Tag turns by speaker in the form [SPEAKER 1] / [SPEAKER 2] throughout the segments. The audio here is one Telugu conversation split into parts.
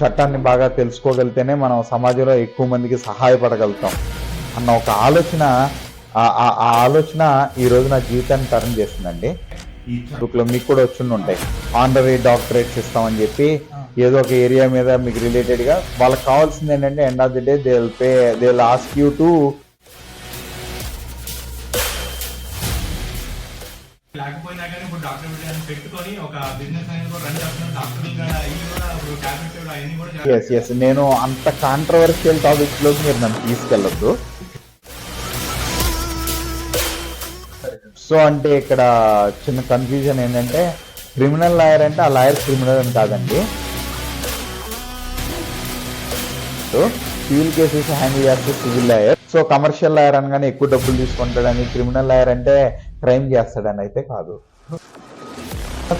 [SPEAKER 1] చట్టాన్ని బాగా తెలుసుకోగలిగితేనే మనం సమాజంలో ఎక్కువ మందికి సహాయపడగలుగుతాం అన్న ఒక ఆలోచన ఆ ఆలోచన ఈ రోజు నా జీవితాన్ని టర్న్ చేసిందండి. ఈ బుక్లో మీకు కూడా వచ్చి ఉంటాయి, ఆనరీ డాక్టరేట్స్ ఇస్తామని చెప్పి ఏదో ఒక ఏరియా మీద మీకు రిలేటెడ్గా వాళ్ళకి కావాల్సింది ఏంటంటే end of the day they will ask you to
[SPEAKER 2] లేకపోయినా కానీ ఇప్పుడు డాక్టర్ పెట్టుకొని ఒక బిజినెస్ అనేది కూడా రన్ చేస్తున్నారు. డాక్టర్లు కూడా ఇప్పుడు టాబ్లెట్స్ కూడా అవన్నీ కూడా
[SPEAKER 1] ఎస్ ఎస్ నేను అంత కాంట్రవర్షియల్ టాపిక్స్ లోకి మీరు నన్ను తీసుకెళ్ళొద్దు. సో అంటే ఇక్కడ చిన్న కన్ఫ్యూజన్ ఏంటంటే క్రిమినల్ లాయర్ అంటే ఆ లాయర్ క్రిమినల్ అని కాదండి. సో సివిల్ కేసెస్ హ్యాండిల్ చేస్తే civil lawyer. So commercial lawyer అనగానే ఎక్కువ డబ్బులు తీసుకుంటాడని, క్రిమినల్ లాయర్ అంటే క్రైమ్ చేస్తాడని అయితే కాదు.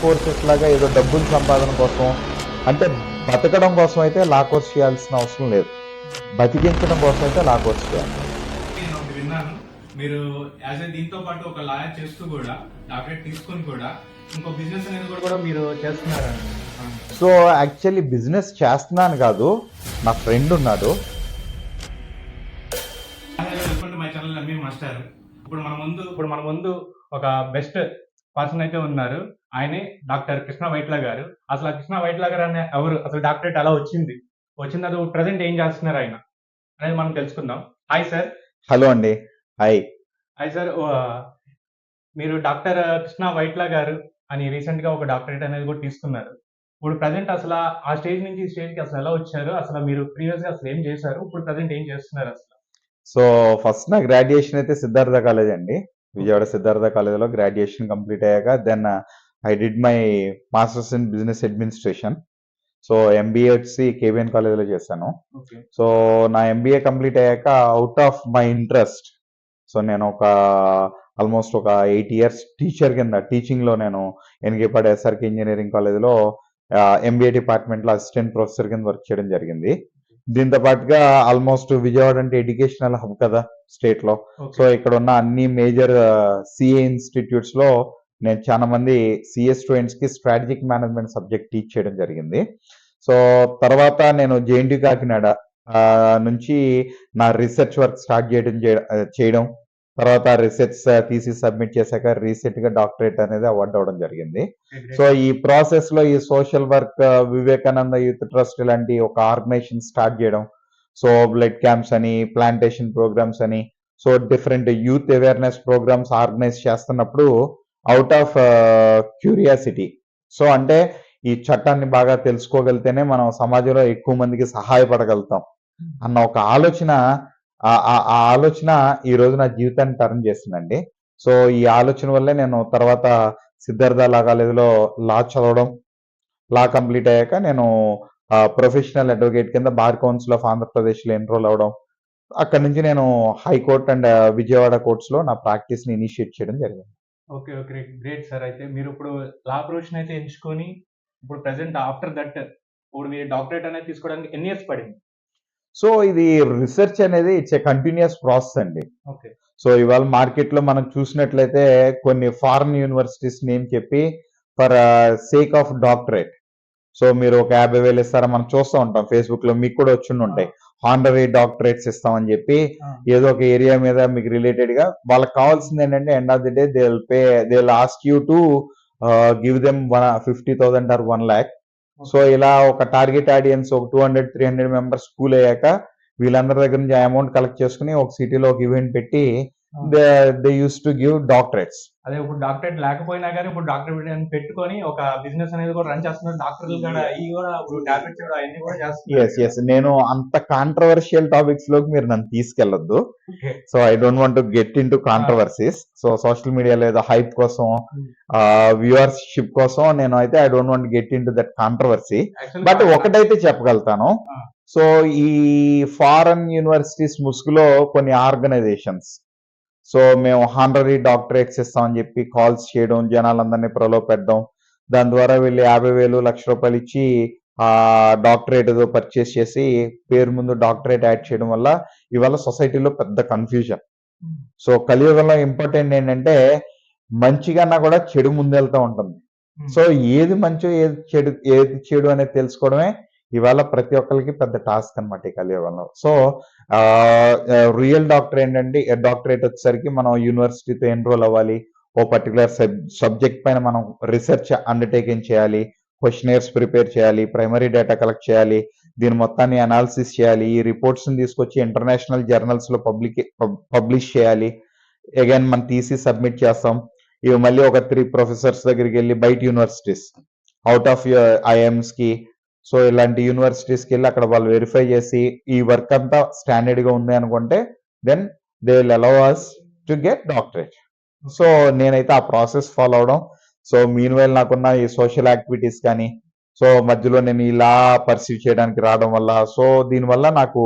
[SPEAKER 1] కోర్సెస్ లాగా ఏదో డబ్బులు సంపాదన కోసం అంటే బతకడం కోసం అయితే లా కోర్స్ చేయాల్సిన అవసరం లేదు, బతికించడం కోసం అయితే లా కోర్స్ చేయాలి.
[SPEAKER 2] నేను ఒకటి విన్నాను, మీరు యాజ్ దీంతో పాటు ఒక లాయర్ చేస్తూ కూడా డాక్టరేట్ తీసుకొని కూడా ఇంకో బిజినెస్ అనేది కూడా మీరు చేస్తున్నారండి.
[SPEAKER 1] సో యాక్చువల్లీ బిజినెస్ చేస్తున్నాను కాదు, నా ఫ్రెండ్ ఉన్నాడు.
[SPEAKER 2] మై ఛానల్ నమ్మి మాస్టర్. ఇప్పుడు మన ముందు ఒక బెస్ట్ పర్సన్ అయితే ఉన్నారు. ఆయనే డాక్టర్ కృష్ణ వైట్ల గారు. అసలు ఆ కృష్ణ వైట్ల గారు అనే ఎవరు, అసలు డాక్టరేట్ ఎలా వచ్చింది అది ప్రజెంట్ ఏం చేస్తున్నారు ఆయన అనేది మనం తెలుసుకుందాం. Hi sir.
[SPEAKER 1] హలో అండి. హాయ్.
[SPEAKER 2] Hi sir. మీరు డాక్టర్ కృష్ణ వైట్ల గారు అని రీసెంట్ గా ఒక డాక్టరేట్ అనేది కూడా తీసుకున్నారు. ఇప్పుడు ప్రజెంట్ అసలు ఆ స్టేజ్ నుంచి ఈ స్టేజ్ కి అసలు ఎలా వచ్చారు, అసలు మీరు ప్రీవియస్ గా అసలు ఏం చేశారు, ఇప్పుడు ప్రజెంట్ ఏం చేస్తున్నారు అసలు?
[SPEAKER 1] సో ఫస్ట్ నా గ్రాడ్యుయేషన్ అయితే సిద్ధార్థ కాలేజ్ అండి, విజయవాడ సిద్ధార్థ కాలేజ్లో గ్రాడ్యుయేషన్ కంప్లీట్ అయ్యాక then I did my masters in business administration. So MBA వచ్చి కేబిఎన్ కాలేజ్లో చేశాను. సో నా ఎంబీఏ కంప్లీట్ అయ్యాక out of my interest, so నేను ఆల్మోస్ట్ ఒక 8 years టీచర్ కింద టీచింగ్లో నేను ఎన్గేపాడు ఎస్ఆర్కే ఇంజనీరింగ్ కాలేజ్లో ఎంబీఏ డిపార్ట్మెంట్లో అసిస్టెంట్ ప్రొఫెసర్ కింద వర్క్ చేయడం జరిగింది. దీంతో పాటుగా ఆల్మోస్ట్ విజయవాడ అంటే ఎడ్యుకేషనల్ హబ్ కదా స్టేట్ లో. సో ఇక్కడ ఉన్న అన్ని మేజర్ సిఏ ఇన్స్టిట్యూట్స్ లో నేను చాలా మంది సిఏ స్టూడెంట్స్ కి స్ట్రాటజిక్ మేనేజ్మెంట్ సబ్జెక్ట్ టీచ్ చేయడం జరిగింది. సో తర్వాత నేను జేఎన్టీ కాకినాడ నుంచి నా రీసెర్చ్ వర్క్ స్టార్ట్ చేయడం తర్వాత రీసెర్చ్ తీసి సబ్మిట్ చేశాక రీసెంట్ గా డాక్టరేట్ అనేది అవార్డు అవ్వడం జరిగింది. సో ఈ ప్రాసెస్ లో ఈ social work, Vivekananda youth trust ఇలాంటి ఒక ఆర్గనైజేషన్ స్టార్ట్ చేయడం, సో బ్లడ్ క్యాంప్స్ అని, ప్లాంటేషన్ ప్రోగ్రామ్స్ అని, so different youth awareness programs organize చేస్తున్నప్పుడు అవుట్ ఆఫ్ క్యూరియాసిటీ, సో అంటే ఈ చట్టాన్ని బాగా తెలుసుకోగలిగితేనే మనం సమాజంలో ఎక్కువ మందికి సహాయపడగలుగుతాం అన్న ఒక ఆలోచన ఆలోచన ఈ రోజు నా జీవితాన్ని టర్న్ చేసిందండి. సో ఈ ఆలోచన వల్లే నేను తర్వాత సిద్ధార్థ లా కాలేజీలో లా చదవడం, లా కంప్లీట్ అయ్యాక నేను ప్రొఫెషనల్ అడ్వకేట్ కింద బార్ కౌన్సిల్ ఆఫ్ ఆంధ్రప్రదేశ్లో ఎన్రోల్ అవడం, అక్కడ నుంచి నేను హైకోర్ట్ అండ్ విజయవాడ కోర్ట్స్ లో నా ప్రాక్టీస్ ని ఇనిషియేట్ చేయడం జరిగింది.
[SPEAKER 2] Okay okay, great sir. అయితే మీరు ఇప్పుడు లా ప్రొఫెషన్ అయితే ఎంచుకొని ఇప్పుడు ప్రెసెంట్ ఆఫ్టర్ దట్ ఇప్పుడు మీరు డాక్టరేట్ అనేది తీసుకోవడానికి ఎన్ని ఇయర్స్ పడింది?
[SPEAKER 1] సో ఇది రీసెర్చ్ అనేది ఇట్స్ ఏ కంటిన్యూస్ ప్రాసెస్ అండి.
[SPEAKER 2] ఓకే.
[SPEAKER 1] సో ఇవాళ మార్కెట్ లో మనం చూసినట్లయితే కొన్ని ఫారిన్ యూనివర్సిటీస్ నేమ్ చెప్పి for sake of doctorate, so మీరు ఒక 50,000 ఇస్తారా, మనం చూస్తూ ఉంటాం ఫేస్బుక్ లో, మీకు కూడా వచ్చి ఉంటాయి, ఆనరీ డాక్టరేట్స్ ఇస్తామని చెప్పి ఏదో ఒక ఏరియా మీద మీకు రిలేటెడ్ గా వాళ్ళకి కావాల్సింది ఏంటంటే end of the day they will ask you to give them 50,000 or 1 lakh. So ఇలా ఒక టార్గెట్ ఆడియన్స్ ఒక 200-300 మెంబర్స్ పూల్ అయ్యాక వీళ్ళందరి దగ్గర నుంచి అమౌంట్ కలెక్ట్ చేసుకుని ఒక సిటీలో ఒక ఈవెంట్ పెట్టి they use to give doctorates.
[SPEAKER 2] అదే ఇప్పుడు డాక్టరేట్ లేకపోయినా కానీ ఇప్పుడు డాక్టర్ పెట్టుకొని ఒక బిజినెస్ అనేది కూడా రన్ చేస్తున్నారు. డాక్టర్లు కూడా ఈ కూడా ఇప్పుడు టాబ్లెట్స్ కూడా అవన్నీ కూడా చేస్తున్నారు.
[SPEAKER 1] నేను అంత కాంట్రవర్షియల్ టాపిక్స్ లోకి మీరు నన్ను తీసుకెళ్లొద్దు. So I don't want to get into controversies. So social media లేదా హైప్ కోసం, వ్యూవర్షిప్ కోసం నేను అయితే I don't want get into that controversy. But ఒకటైతే చెప్పగలుగుతాను, సో ఈ ఫారెన్ యూనివర్సిటీస్ ముసుగులో కొన్ని ఆర్గనైజేషన్స్, సో మేము హానరీ డాక్టరేట్స్ ఇస్తామని చెప్పి కాల్స్ చేయడం, జనాలందరినీ ప్రలోభ పెట్టడం, దాని ద్వారా వీళ్ళు 50,000 ₹1,00,000 ఇచ్చి ఆ డాక్టరేట్ ఏదో పర్చేస్ చేసి పేరు ముందు డాక్టరేట్ యాడ్ చేయడం వల్ల ఇవాళ సొసైటీలో పెద్ద కన్ఫ్యూజన్. సో కలియుగంలో ఇంపార్టెంట్ ఏంటంటే మంచి కన్నా కూడా చెడు ముందెళ్తూ ఉంటుంది. సో ఏది మంచో ఏది చెడు అనేది తెలుసుకోవడమే ఇవాళ ప్రతి ఒక్కరికి పెద్ద టాస్క్ అనమాట ఈ కలియుగంలో. సో రియల్ డాక్టర్ ఏంటంటే డాక్టరేట్ వచ్చేసరికి మనం యూనివర్సిటీతో ఎన్రోల్ అవ్వాలి, ఓ పర్టికులర్ సబ్జెక్ట్ పైన మనం రీసెర్చ్ అండర్టేకింగ్ చేయాలి, క్వశ్చనర్స్ ప్రిపేర్ చేయాలి, ప్రైమరీ డేటా కలెక్ట్ చేయాలి, దీని మొత్తాన్ని అనాలిసిస్ చేయాలి, ఈ రిపోర్ట్స్ ని తీసుకొచ్చి ఇంటర్నేషనల్ జర్నల్స్ లో పబ్లిష్ చేయాలి, అగైన్ మన తీసి సబ్మిట్ చేస్తాం. ఇవి మళ్ళీ ఒక 3 ప్రొఫెసర్స్ దగ్గరికి వెళ్ళి బయట యూనివర్సిటీస్ అవుట్ ఆఫ్ ఐఎమ్స్ కి, సో ఇలాంటి యూనివర్సిటీస్ కి వెళ్ళి అక్కడ వాళ్ళు వెరిఫై చేసి ఈ వర్క్ అంతా స్టాండర్డ్ గా ఉంది అనుకుంటే then they will allow us to get doctorate. So నేనైతే ఆ ప్రాసెస్ ఫాలో అవడం. సో మీన్ వైల్ నాకున్న ఈ సోషల్ యాక్టివిటీస్ కానీ, సో మధ్యలో నేను ఇలా పర్సీవ్ చేయడానికి రావడం వల్ల, సో దీనివల్ల నాకు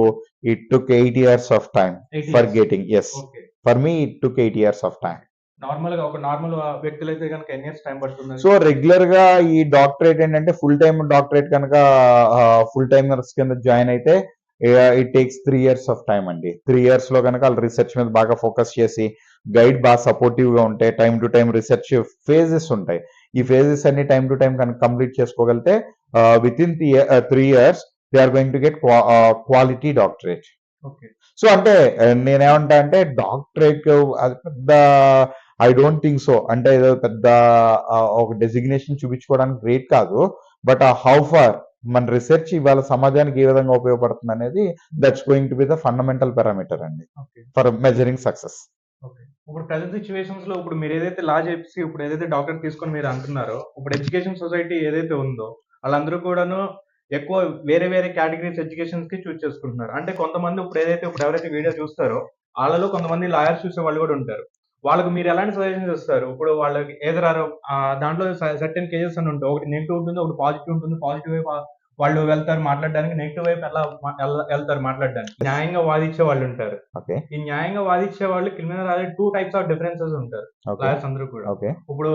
[SPEAKER 1] it took 8 years of time
[SPEAKER 2] 8
[SPEAKER 1] for
[SPEAKER 2] years.
[SPEAKER 1] Getting. Yes,
[SPEAKER 2] okay.
[SPEAKER 1] For me it took 8 years of time.
[SPEAKER 2] Normal గా ఒక నార్మల్ వ్యక్తులు అయితే కనుక ఎన్ని ఇయర్స్ టైం పడుతుంది?
[SPEAKER 1] సో రెగ్యులర్ గా ఈ డాక్టరేట్ ఏంటంటే ఫుల్ టైమ్ డాక్టరేట్ కనుక ఫుల్ టైమర్స్ కింద జాయిన్ అయితే it takes 3 years of time అండి. 3 years లో కనుక వాళ్ళు రీసెర్చ్ మీద బాగా ఫోకస్ చేసి, గైడ్ బాగా సపోర్టివ్ గా ఉంటే, time to time research phases ఉంటాయి, ఈ ఫేజెస్ అన్ని టైం టు టైం కనుక కంప్లీట్ చేసుకోగలిగితే within 3 years they are going to get quality doctorate.
[SPEAKER 2] Okay.
[SPEAKER 1] So అంటే నేనేమంటా అంటే డాక్టరేట్ అది పెద్ద ఐ డోంట్ థింక్ సో, అంటే ఏదో పెద్ద ఒక డెసిగ్నేషన్ చూపించుకోవడానికి గ్రేట్ కాదు, బట్ హౌ ఫార్ మన రీసెర్చ్ ఇవాళ సమాజానికి ఏ విధంగా ఉపయోగపడుతుంది అనేది that's going to be the fundamental parameter అండి
[SPEAKER 2] okay.
[SPEAKER 1] For measuring success.
[SPEAKER 2] Okay. ఇప్పుడు ప్రెజెంట్ సిచ్యువేషన్స్ లో ఇప్పుడు మీరు ఏదైతే లా చేసి ఇప్పుడు ఏదైతే డాక్టర్ తీసుకొని మీరు అంటున్నారో, ఇప్పుడు ఎడ్యుకేషన్ సొసైటీ ఏదైతే ఉందో వాళ్ళందరూ కూడాను ఎక్కువ వేరే వేరే కేటగిరీస్ ఎడ్యుకేషన్స్ కి చూస్ చేసుకుంటున్నారు. అంటే కొంతమంది ఇప్పుడు ఎవరైతే వీడియో చూస్తారో వాళ్ళలో కొంతమంది లాయర్స్ చూసే వాళ్ళు కూడా ఉంటారు. వాళ్ళకి మీరు ఎలాంటి సజెషన్స్ ఇస్తారు? ఇప్పుడు వాళ్ళకి దాంట్లో సర్టెన్ కేసెస్ అని ఉంటాయి. ఒకటి నెగిటివ్ ఉంటుంది, ఒకటి పాజిటివ్ ఉంటుంది. పాజిటివ్ వైపు వాళ్ళు వెళ్తారు మాట్లాడడానికి, నెగిటివ్ వైపు వెళ్తారు మాట్లాడడానికి. న్యాయంగా వాదించే వాళ్ళు ఉంటారు.
[SPEAKER 1] ఓకే,
[SPEAKER 2] ఈ న్యాయంగా వాదించే వాళ్ళు criminal lawyer 2 types of differences ఉంటారు
[SPEAKER 1] ఓకే,
[SPEAKER 2] లాయర్స్ అందరూ కూడా.
[SPEAKER 1] ఓకే.
[SPEAKER 2] ఇప్పుడు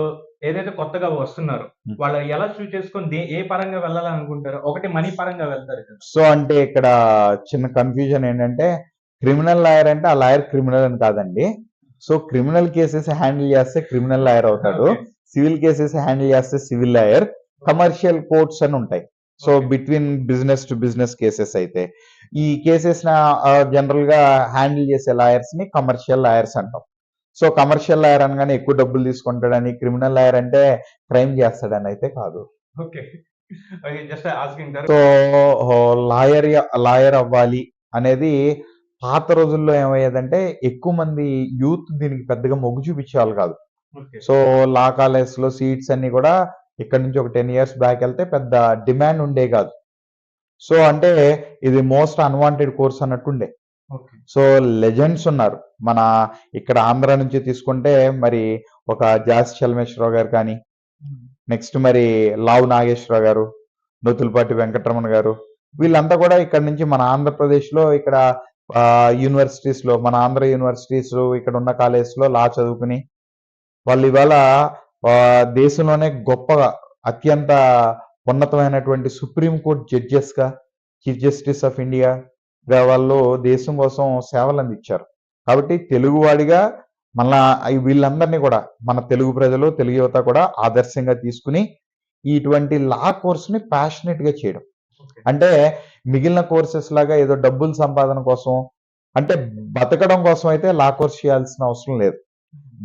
[SPEAKER 2] ఏదైతే కొత్తగా వస్తున్నారో వాళ్ళు ఎలా చూస్ చేసుకొని ఏ పరంగా వెళ్ళాలని అనుకుంటారు? ఒకటి మనీ పరంగా వెళ్తారు కదా.
[SPEAKER 1] సో అంటే ఇక్కడ చిన్న కన్ఫ్యూజన్ ఏంటంటే, క్రిమినల్ లాయర్ అంటే ఆ లాయర్ క్రిమినల్ అని కాదండి. సో క్రిమినల్ కేసెస్ హ్యాండిల్ చేస్తే క్రిమినల్ లాయర్ అవుతాడు,
[SPEAKER 2] ఓకే.
[SPEAKER 1] సివిల్ కేసెస్ హ్యాండిల్ చేస్తే సివిల్ లాయర్, కమర్షియల్ కోర్ట్స్ అని ఉంటాయి. So
[SPEAKER 2] okay.
[SPEAKER 1] Between business to business cases అయితే ఈ కేసెస్ జనరల్ గా హ్యాండిల్ చేసే లాయర్స్ ని కమర్షియల్ లాయర్స్ అంటాం. సో కమర్షియల్ లాయర్ అనగానే ఎక్కువ డబ్బులు తీసుకుంటాడని, క్రిమినల్ లాయర్ అంటే క్రైమ్ చేస్తాడని అయితే కాదు.
[SPEAKER 2] Okay. Just asking sir.
[SPEAKER 1] So lawyer అవ్వాలి అనేది పాత రోజుల్లో ఏమయ్యేదంటే ఎక్కువ మంది యూత్ దీనికి పెద్దగా మొగ్గు చూపించేవాళ్ళు కాదు.
[SPEAKER 2] ఓకే.
[SPEAKER 1] సో లా కాలేజ్ లో సీట్స్ అన్ని కూడా ఇక్కడ నుంచి ఒక 10 years బ్యాక్ వెళ్తే పెద్ద డిమాండ్ ఉండే కాదు. సో అంటే ఇది మోస్ట్ అన్వాంటెడ్ కోర్స్ అన్నట్టుండే.
[SPEAKER 2] ఓకే.
[SPEAKER 1] సో లెజెండ్స్ ఉన్నారు మన ఇక్కడ ఆంధ్ర నుంచి తీసుకుంటే, మరి ఒక జాస్ చలమేశ్వరరావు గారు కానీ, నెక్స్ట్ మరి లావు నాగేశ్వరరావు గారు, నూతులపాటి వెంకటరమణ గారు, వీళ్ళంతా కూడా ఇక్కడ నుంచి మన ఆంధ్రప్రదేశ్ లో ఇక్కడ యూనివర్సిటీస్ లో, మన ఆంధ్ర యూనివర్సిటీస్ ఇక్కడ ఉన్న కాలేజ్ లో లా చదువుకుని వాళ్ళు ఇవాళ దేశంలోనే గొప్పగా అత్యంత ఉన్నతమైనటువంటి సుప్రీం కోర్ట్ జడ్జెస్ గా, చీఫ్ జస్టిస్ ఆఫ్ ఇండియా గా వాళ్ళు దేశం కోసం సేవలు అందించారు. కాబట్టి తెలుగువాడిగా మళ్ళా వీళ్ళందరినీ కూడా మన తెలుగు ప్రజలు, తెలుగు యువత కూడా ఆదర్శంగా తీసుకుని ఇటువంటి లా కోర్స్ ని ప్యాషనెట్ గా చేయడం.
[SPEAKER 2] ఓకే.
[SPEAKER 1] అంటే మిగిలిన కోర్సెస్ లాగా ఏదో డబ్బుల సంపాదన కోసం, అంటే బతకడం కోసం అయితే లా కోర్స్ చేయాల్సిన అవసరం లేదు,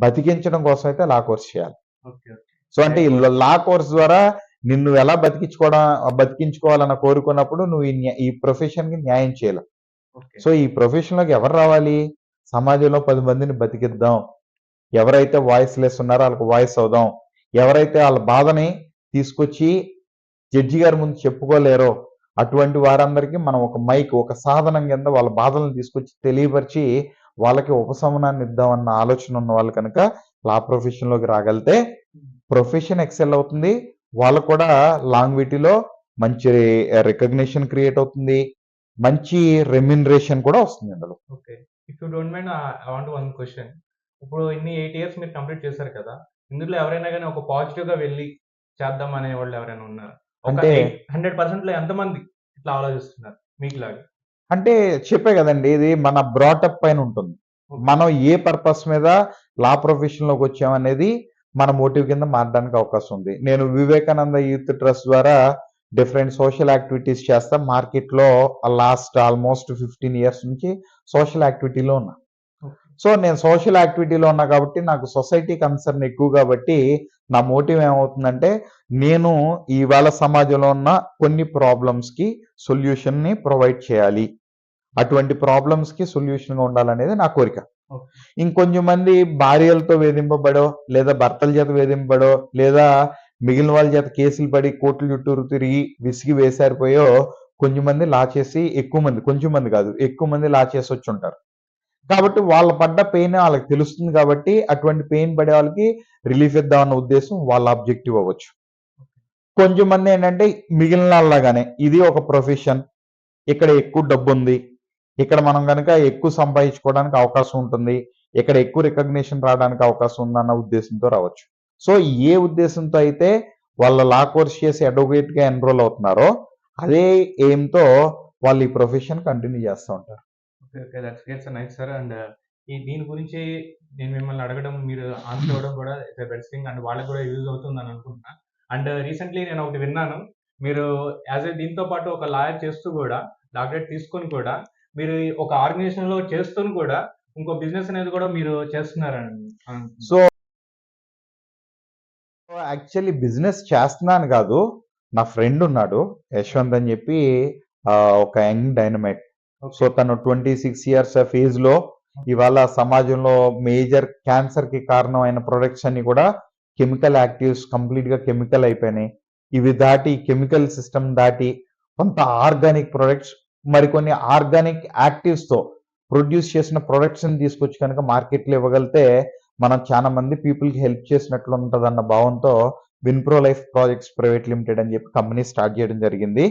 [SPEAKER 1] బతికించడం కోసం అయితే లా కోర్స్ చేయాలి.
[SPEAKER 2] ఓకే. ఓకే.
[SPEAKER 1] సో అంటే ఈ లా కోర్స్ ద్వారా నిన్ను ఎలా బతికించుకోవాలన్న కోరుకున్నప్పుడు నువ్వు ఈ ప్రొఫెషన్ కి న్యాయం చేయలేవు.
[SPEAKER 2] ఓకే.
[SPEAKER 1] సో ఈ ప్రొఫెషన్ లోకి ఎవరు రావాలి? సమాజంలో 10 మందిని బతికిద్దాం, ఎవరైతే వాయిస్ లెస్ ఉన్నారో వాళ్ళకి వాయిస్ అవుదాం, ఎవరైతే వాళ్ళ బాధని తీసుకొచ్చి జడ్జి గారి ముందు చెప్పుకోలేరో అటువంటి వారందరికీ మనం ఒక మైక్, ఒక సాధనం కింద వాళ్ళ బాధలను తీసుకొచ్చి తెలియపరిచి వాళ్ళకి ఉపశమనాన్ని ఇద్దామన్న ఆలోచన ఉన్న వాళ్ళు కనుక లా ప్రొఫెషన్ లోకి రాగలితే ప్రొఫెషన్ ఎక్సెల్ అవుతుంది, వాళ్ళకు కూడా లాంగ్విటీలో మంచి రికగ్నిషన్ క్రియేట్ అవుతుంది, మంచి రెమ్యునరేషన్ కూడా వస్తుంది అందులో.
[SPEAKER 2] Okay. If you don't mind I want one question. ఇప్పుడు ఇన్ని 8 ఇయర్స్ మీరు కంప్లీట్ చేశారు కదా. ఇందులో ఎవరైనా గాని ఒక పాజిటివ్ గా వెళ్లి చేద్దాం అనే వాళ్ళు ఎవరైనా ఉన్నారా? ఒక
[SPEAKER 1] అంటే
[SPEAKER 2] 100% లో ఎంతమంది ఇట్లా ఆలోచిస్తున్నారు మీకులాగా?
[SPEAKER 1] అంటే చెప్పే కదండి, ఇది మన బ్రాటప్ పైన ఉంటుంది.
[SPEAKER 2] ఓకే.
[SPEAKER 1] మనం ఏ పర్పస్ మీద లా ప్రొఫెషన్ లోకి వచ్చామనేది మన మోటివ్ కింద మారడానికి అవకాశం ఉంది. నేను వివేకానంద యూత్ ట్రస్ట్ ద్వారా డిఫరెంట్ సోషల్ యాక్టివిటీస్ చేస్తా. మార్కెట్లో లాస్ట్ ఆల్మోస్ట్ 15 ఇయర్స్ నుంచి సోషల్ యాక్టివిటీలో ఉన్నా. సో నేను సోషల్ యాక్టివిటీలో ఉన్నా కాబట్టి నాకు సొసైటీ కన్సర్న్ ఎక్కువ కాబట్టి నా మోటివ్ ఏమవుతుందంటే నేను ఇవాళ సమాజంలో ఉన్న కొన్ని ప్రాబ్లమ్స్కి సొల్యూషన్ని ప్రొవైడ్ చేయాలి. అటువంటి ప్రాబ్లమ్స్కి సొల్యూషన్గా ఉండాలనేది నా కోరిక. ఇంకొంచెం మంది భార్యలతో వేధింపబడో లేదా భర్తల చేత వేధింపబడో లేదా మిగిలిన వాళ్ళ చేత కేసులు పడి కోర్టుల చుట్టూరు తిరిగి విసిగి వేసారిపోయో కొంచెం మంది లా చేసి ఎక్కువ మంది, కొంచెం మంది కాదు ఎక్కువ మంది లా చేసి వచ్చి ఉంటారు. కాబట్టి వాళ్ళ పడ్డ పెయిన్ వాళ్ళకి తెలుస్తుంది కాబట్టి అటువంటి పెయిన్ పడే వాళ్ళకి రిలీఫ్ ఇద్దామన్న ఉద్దేశం వాళ్ళ ఆబ్జెక్టివ్ అవ్వచ్చు. కొంచెం మంది ఏంటంటే మిగిలిన వాళ్ళలాగానే ఇది ఒక ప్రొఫెషన్, ఇక్కడ ఎక్కువ డబ్బు ఉంది, ఇక్కడ మనం కనుక ఎక్కువ సంపాదించుకోవడానికి అవకాశం ఉంటుంది, ఇక్కడ ఎక్కువ రికగ్నిషన్ రావడానికి అవకాశం ఉందన్న ఉద్దేశంతో రావచ్చు. సో ఏ ఉద్దేశంతో అయితే వాళ్ళ లా కోర్స్ చేసి అడ్వకేట్ గా ఎన్రోల్ అవుతున్నారో అదే ఎయిమ్తో వాళ్ళు ఈ ప్రొఫెషన్ కంటిన్యూ చేస్తూ ఉంటారు.
[SPEAKER 2] Okay, that's great sir, nice sir. And దీని గురించి నేను మిమ్మల్ని అడగడం, మీరు ఆన్సర్ ఇవ్వడం కూడా బెస్ట్ థింగ్ అండ్ వాళ్ళకి కూడా యూజ్ అవుతుందని అనుకుంటున్నా. అండ్ రీసెంట్లీ నేను ఒకటి విన్నాను, మీరు యాజ్ ఏ దీంతో పాటు ఒక లాయర్ చేస్తూ కూడా డాక్టరేట్ తీసుకొని కూడా మీరు ఒక ఆర్గనైజేషన్ లో చేస్తూ కూడా ఇంకో బిజినెస్ అనేది కూడా మీరు చేస్తున్నారని.
[SPEAKER 1] సో యాక్చువల్లీ బిజినెస్ చేస్తున్నాను కాదు, నా ఫ్రెండ్ ఉన్నాడు యశ్వంత్ అని చెప్పి, ఒక యంగ్ డైనమైట్. సో తను 26 ఇయర్స్ ఫేజ్ లో ఇవాళ సమాజంలో మేజర్ క్యాన్సర్ కి కారణమైన ప్రొడక్ట్స్ అన్ని కూడా కెమికల్ యాక్టివ్స్ కంప్లీట్ గా కెమికల్ అయిపోయినాయి. ఇవి దాటి కెమికల్ సిస్టమ్ దాటి కొంత ఆర్గానిక్ ప్రొడక్ట్స్, మరికొన్ని ఆర్గానిక్ యాక్టివ్స్ తో ప్రొడ్యూస్ చేసిన ప్రొడక్ట్స్ ని తీసుకొచ్చి కనుక మార్కెట్లో ఇవ్వగలితే మనం చాలా మంది పీపుల్ కి హెల్ప్ చేసినట్లు ఉంటదన్న భావంతో విన్ప్రో లైఫ్ ప్రాజెక్ట్స్ ప్రైవేట్ లిమిటెడ్ అని చెప్పి కంపెనీ స్టార్ట్ చేయడం జరిగింది.